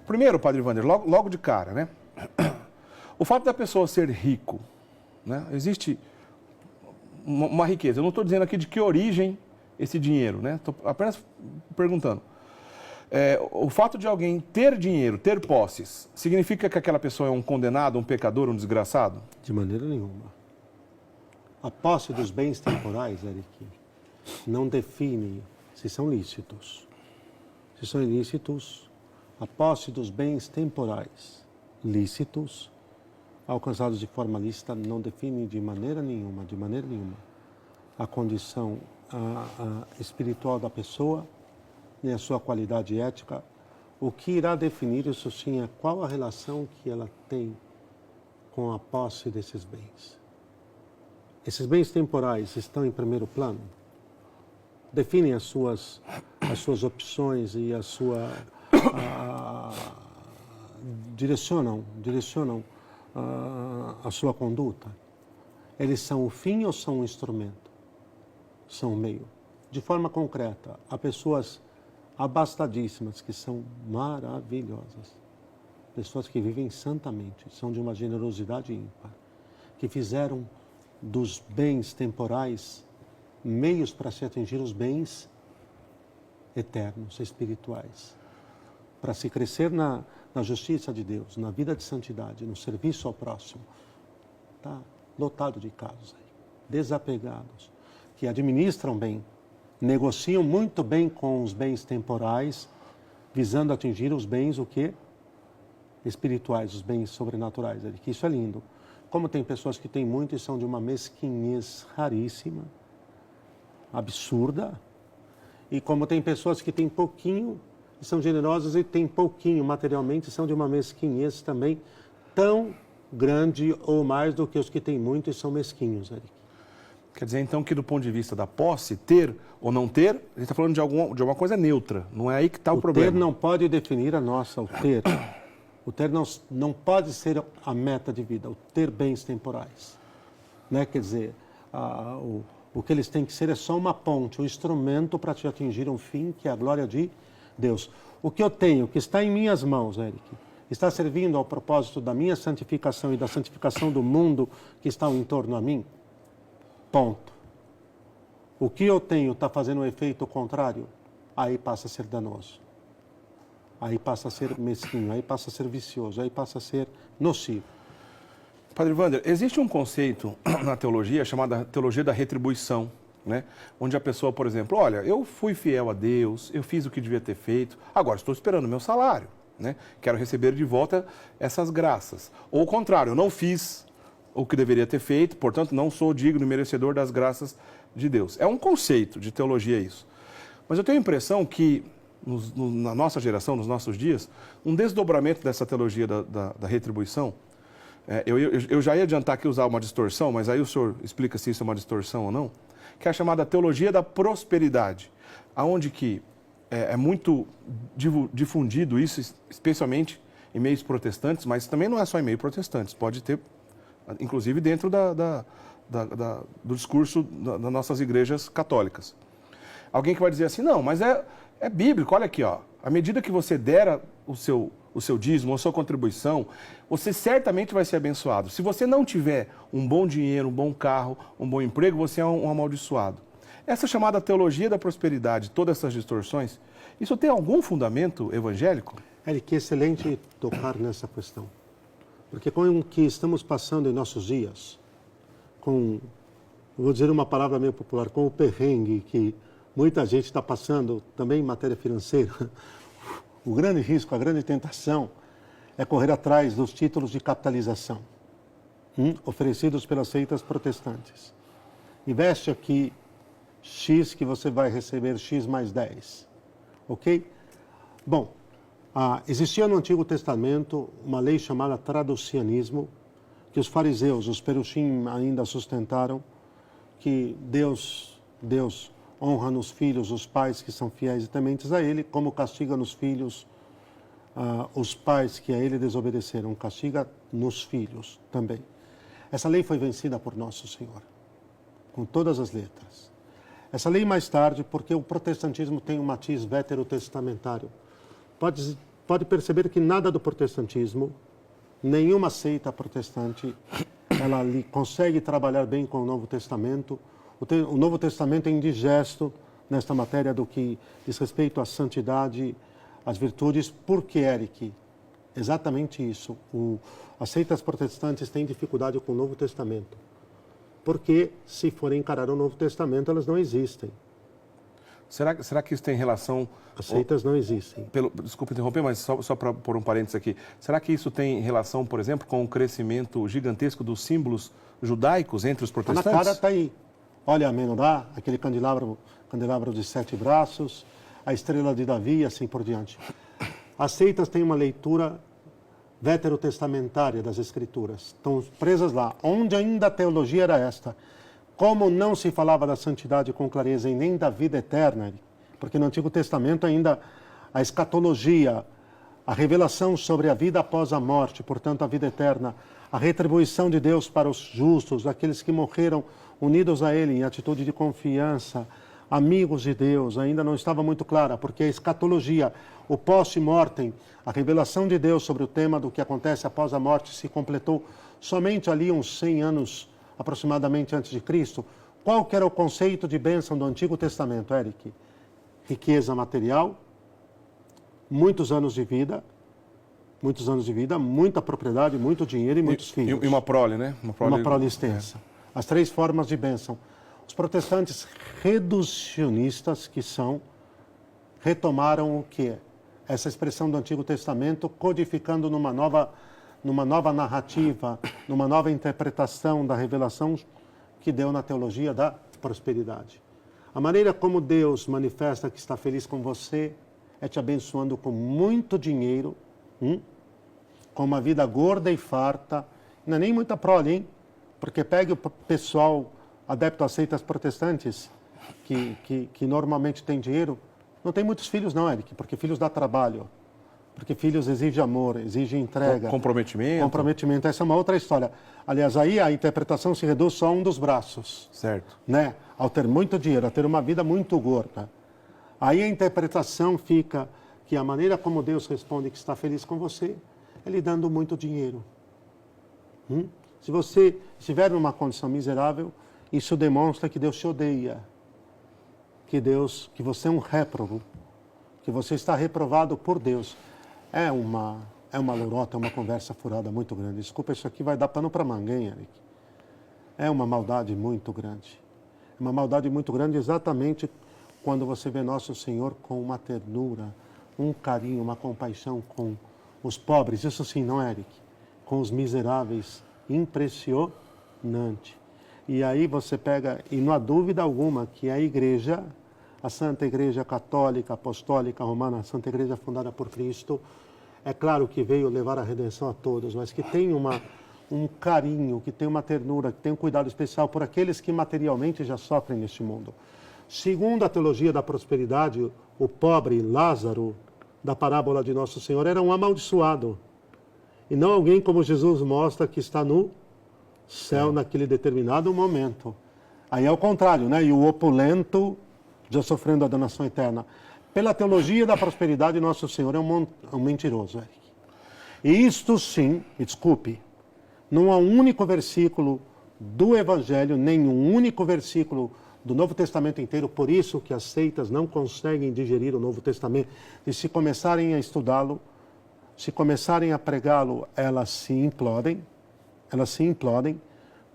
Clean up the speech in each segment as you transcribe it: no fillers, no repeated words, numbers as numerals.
Primeiro, Padre Wander, logo de cara, né? O fato da pessoa ser rico, né? Existe uma riqueza. Eu não estou dizendo aqui de que origem esse dinheiro, né? Estou apenas perguntando. O fato de alguém ter dinheiro, ter posses, significa que aquela pessoa é um condenado, um pecador, um desgraçado? De maneira nenhuma. A posse dos bens temporais, Eric, não define se são lícitos. Se são ilícitos, a posse dos bens temporais lícitos, alcançados de forma lícita, não define de maneira nenhuma, a condição espiritual da pessoa, nem a sua qualidade ética. O que irá definir isso sim é qual a relação que ela tem com a posse desses bens. Esses bens temporais estão em primeiro plano, definem as suas opções e direcionam a sua conduta. Eles são o fim ou são o instrumento? São o meio. De forma concreta, há pessoas abastadíssimas que são maravilhosas, pessoas que vivem santamente, são de uma generosidade ímpar, que fizeram dos bens temporais meios para se atingir os bens eternos, espirituais, para se crescer na justiça de Deus, na vida de santidade, no serviço ao próximo. Está lotado de casos aí, desapegados, que administram bem, negociam muito bem com os bens temporais, visando atingir os bens, o quê? Espirituais, os bens sobrenaturais. Que isso é lindo. Como tem pessoas que têm muito e são de uma mesquinhez raríssima, absurda, e como tem pessoas que têm pouquinho e são generosas e têm pouquinho materialmente e são de uma mesquinhez também tão grande ou mais do que os que têm muito e são mesquinhos, Eric. Quer dizer, então, que do ponto de vista da posse, ter ou não ter, a gente está falando de alguma coisa neutra. Não é aí que está o problema. O ter não pode definir o ter. O ter não pode ser a meta de vida, o ter bens temporais. Né? Quer dizer, o que eles têm que ser é só uma ponte, um instrumento para te atingir um fim, que é a glória de Deus. O que eu tenho, que está em minhas mãos, Eric, está servindo ao propósito da minha santificação e da santificação do mundo que está em torno a mim? Ponto. O que eu tenho está fazendo um efeito contrário? Aí passa a ser danoso. Aí passa a ser mesquinho, aí passa a ser vicioso, aí passa a ser nocivo. Padre Wander, existe um conceito na teologia chamado teologia da retribuição, né? Onde a pessoa, por exemplo, olha, eu fui fiel a Deus, eu fiz o que devia ter feito, agora estou esperando o meu salário, né? Quero receber de volta essas graças. Ou o contrário, eu não fiz o que deveria ter feito, portanto não sou digno e merecedor das graças de Deus. É um conceito de teologia isso. Mas eu tenho a impressão que na nossa geração, nos nossos dias, um desdobramento dessa teologia da retribuição, eu já ia adiantar aqui usar uma distorção, mas aí o senhor explica se isso é uma distorção ou não, que é a chamada teologia da prosperidade, aonde que é muito difundido isso, especialmente em meios protestantes, mas também não é só em meios protestantes, pode ter, inclusive dentro do discurso das nossas igrejas católicas. Alguém que vai dizer assim, não, mas é bíblico, olha aqui, ó, à medida que você der o seu dízimo, a sua contribuição, você certamente vai ser abençoado. Se você não tiver um bom dinheiro, um bom carro, um bom emprego, você é um amaldiçoado. Essa chamada teologia da prosperidade, todas essas distorções, isso tem algum fundamento evangélico? Eric, excelente tocar nessa questão. Porque com o que estamos passando em nossos dias, vou dizer uma palavra meio popular, com o perrengue que muita gente está passando também em matéria financeira, o grande risco, a grande tentação é correr atrás dos títulos de capitalização oferecidos pelas seitas protestantes. Investe aqui X que você vai receber X mais 10. Ok? Bom, existia no Antigo Testamento uma lei chamada traducianismo, que os fariseus, os perushim ainda sustentaram, que Deus honra nos filhos os pais que são fiéis e tementes a Ele, como castiga nos filhos os pais que a Ele desobedeceram, castiga nos filhos também. Essa lei foi vencida por Nosso Senhor, com todas as letras. Essa lei mais tarde, porque o protestantismo tem um matiz veterotestamentário, pode pode perceber que nada do protestantismo, nenhuma seita protestante, ela consegue trabalhar bem com o Novo Testamento. O Novo Testamento é indigesto nesta matéria do que diz respeito à santidade, às virtudes. Por que, Eric? Exatamente isso. As seitas protestantes têm dificuldade com o Novo Testamento. Porque, se forem encarar o Novo Testamento, elas não existem. Será que isso tem relação... As seitas não existem. Desculpa interromper, mas só para pôr um parênteses aqui. Será que isso tem relação, por exemplo, com o crescimento gigantesco dos símbolos judaicos entre os protestantes? Na cara está aí. Olha a menorá, aquele candelabro de 7 braços, a estrela de Davi e assim por diante. As seitas têm uma leitura veterotestamentária das Escrituras. Estão presas lá. Onde ainda a teologia era esta. Como não se falava da santidade com clareza e nem da vida eterna, porque no Antigo Testamento ainda a escatologia, a revelação sobre a vida após a morte, portanto a vida eterna, a retribuição de Deus para os justos, aqueles que morreram unidos a Ele em atitude de confiança, amigos de Deus, ainda não estava muito clara, porque a escatologia, o post-mortem, a revelação de Deus sobre o tema do que acontece após a morte se completou somente ali uns 100 anos aproximadamente antes de Cristo. Qual que era o conceito de bênção do Antigo Testamento, Eric? Riqueza material, muitos anos de vida, muita propriedade, muito dinheiro e muitos filhos. E uma prole, né? Uma prole extensa. As 3 formas de bênção. Os protestantes reducionistas retomaram o que? Essa expressão do Antigo Testamento, codificando numa nova narrativa, numa nova interpretação da revelação que deu na teologia da prosperidade. A maneira como Deus manifesta que está feliz com você é te abençoando com muito dinheiro, com uma vida gorda e farta, não é nem muita prole, hein? Porque pegue o pessoal adepto a seitas protestantes, que normalmente tem dinheiro, não tem muitos filhos não, Eric, porque filhos dá trabalho. Porque filhos exigem amor, exigem entrega. Comprometimento. Comprometimento, essa é uma outra história. Aliás, aí a interpretação se reduz só a um dos braços. Certo. Né? Ao ter muito dinheiro, a ter uma vida muito gorda. Aí a interpretação fica que a maneira como Deus responde que está feliz com você é lhe dando muito dinheiro. Se você estiver numa condição miserável, isso demonstra que Deus te odeia. Que você é um réprobo. Que você está reprovado por Deus. É uma lorota, é uma conversa furada muito grande. Desculpa, isso aqui vai dar pano para manga, hein, Eric? É uma maldade muito grande. É uma maldade muito grande exatamente quando você vê Nosso Senhor com uma ternura, um carinho, uma compaixão com os pobres. Isso sim, não, Eric? Com os miseráveis. Impressionante. E aí você pega, e não há dúvida alguma que a Igreja, a Santa Igreja Católica, Apostólica, Romana, a Santa Igreja fundada por Cristo, é claro que veio levar a redenção a todos, mas que tem um carinho, que tem uma ternura, que tem um cuidado especial por aqueles que materialmente já sofrem neste mundo. Segundo a teologia da prosperidade, o pobre Lázaro, da parábola de Nosso Senhor, era um amaldiçoado. E não alguém como Jesus mostra que está no céu naquele determinado momento. Aí é o contrário, né? E o opulento já sofrendo a danação eterna. Pela teologia da prosperidade, Nosso Senhor é um mentiroso, Eric. E isto sim, me desculpe, não há um único versículo do Evangelho, nem um único versículo do Novo Testamento inteiro, por isso que as seitas não conseguem digerir o Novo Testamento. E se começarem a estudá-lo, se começarem a pregá-lo, elas se implodem.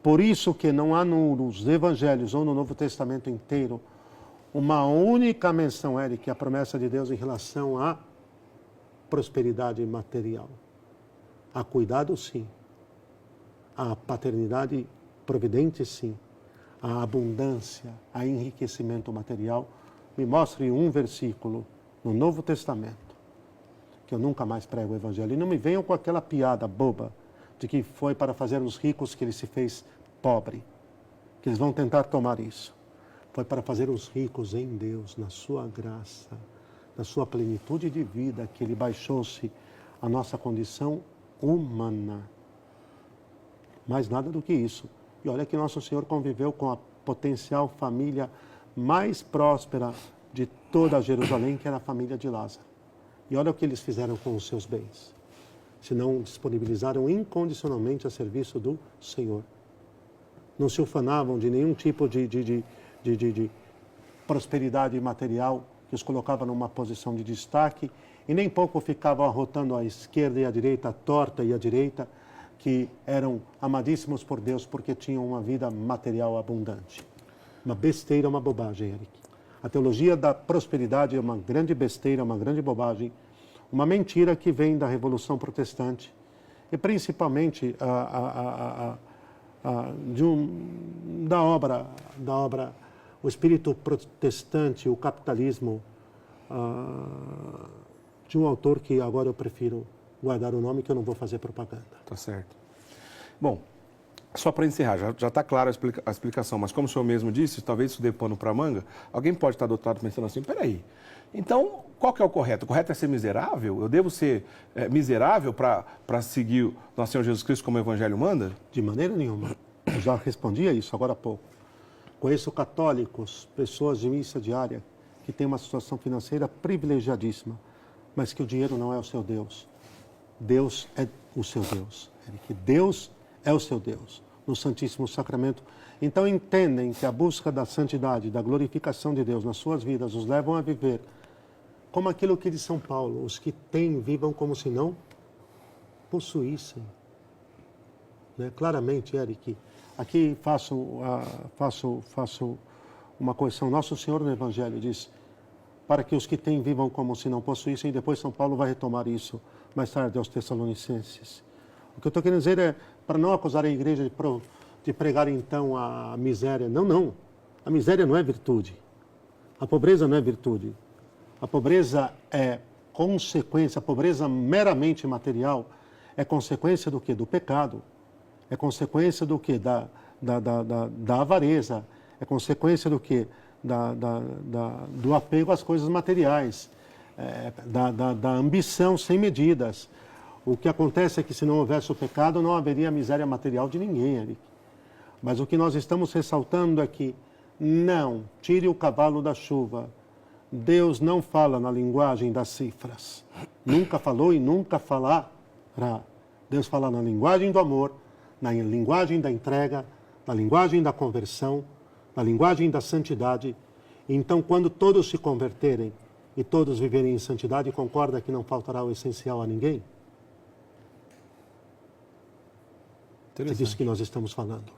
Por isso que não há nos Evangelhos ou no Novo Testamento inteiro uma única menção, Eric, a promessa de Deus em relação à prosperidade material. Há cuidado, sim. Há paternidade providente, sim. Há abundância, há enriquecimento material. Me mostre um versículo no Novo Testamento que eu nunca mais prego o Evangelho. E não me venham com aquela piada boba de que foi para fazer os ricos que ele se fez pobre. Que eles vão tentar tomar isso. Foi para fazer os ricos em Deus, na sua graça, na sua plenitude de vida, que ele baixou-se à nossa condição humana. Mais nada do que isso. E olha que Nosso Senhor conviveu com a potencial família mais próspera de toda Jerusalém, que era a família de Lázaro. E olha o que eles fizeram com os seus bens. Se não disponibilizaram incondicionalmente a serviço do Senhor. Não se ufanavam de nenhum tipo de prosperidade material que os colocava numa posição de destaque e nem pouco ficavam arrotando à esquerda e à direita, a torta e à direita, que eram amadíssimos por Deus porque tinham uma vida material abundante. Uma besteira, uma bobagem, Eric. A teologia da prosperidade é uma grande besteira, uma grande bobagem, uma mentira que vem da Revolução Protestante e principalmente da obra, o espírito protestante, o capitalismo, de um autor que agora eu prefiro guardar o nome, que eu não vou fazer propaganda. Tá certo. Bom, só para encerrar, já está clara a explicação, mas como o senhor mesmo disse, talvez isso dê pano para manga, alguém pode estar do outro lado pensando assim, peraí, então qual que é o correto? O correto é ser miserável? Eu devo ser miserável para seguir o nosso Senhor Jesus Cristo como o Evangelho manda? De maneira nenhuma. Eu já respondi a isso agora há pouco. Conheço católicos, pessoas de missa diária, que têm uma situação financeira privilegiadíssima, mas que o dinheiro não é o seu Deus. Deus é o seu Deus. Que Deus é o seu Deus, no Santíssimo Sacramento. Então entendem que a busca da santidade, da glorificação de Deus nas suas vidas, os levam a viver como aquilo que diz São Paulo, os que têm, vivam como se não possuíssem. Né? Claramente, Eric, aqui faço uma correção. Nosso Senhor no Evangelho diz, para que os que têm, vivam como se não possuíssem, e depois São Paulo vai retomar isso mais tarde aos Tessalonicenses. O que eu estou querendo dizer é, para não acusar a igreja de pregar então a miséria. Não, não. A miséria não é virtude. A pobreza não é virtude. A pobreza é consequência, a pobreza meramente material é consequência do quê? Do pecado. É consequência do quê? Da avareza. É consequência do quê? Do apego às coisas materiais. Da ambição sem medidas. O que acontece é que se não houvesse o pecado, não haveria miséria material de ninguém, Eric. Mas o que nós estamos ressaltando é que não tire o cavalo da chuva. Deus não fala na linguagem das cifras. Nunca falou e nunca falará. Deus fala na linguagem do amor, na linguagem da entrega, na linguagem da conversão, na linguagem da santidade. Então, quando todos se converterem e todos viverem em santidade, concorda que não faltará o essencial a ninguém? É disso que nós estamos falando.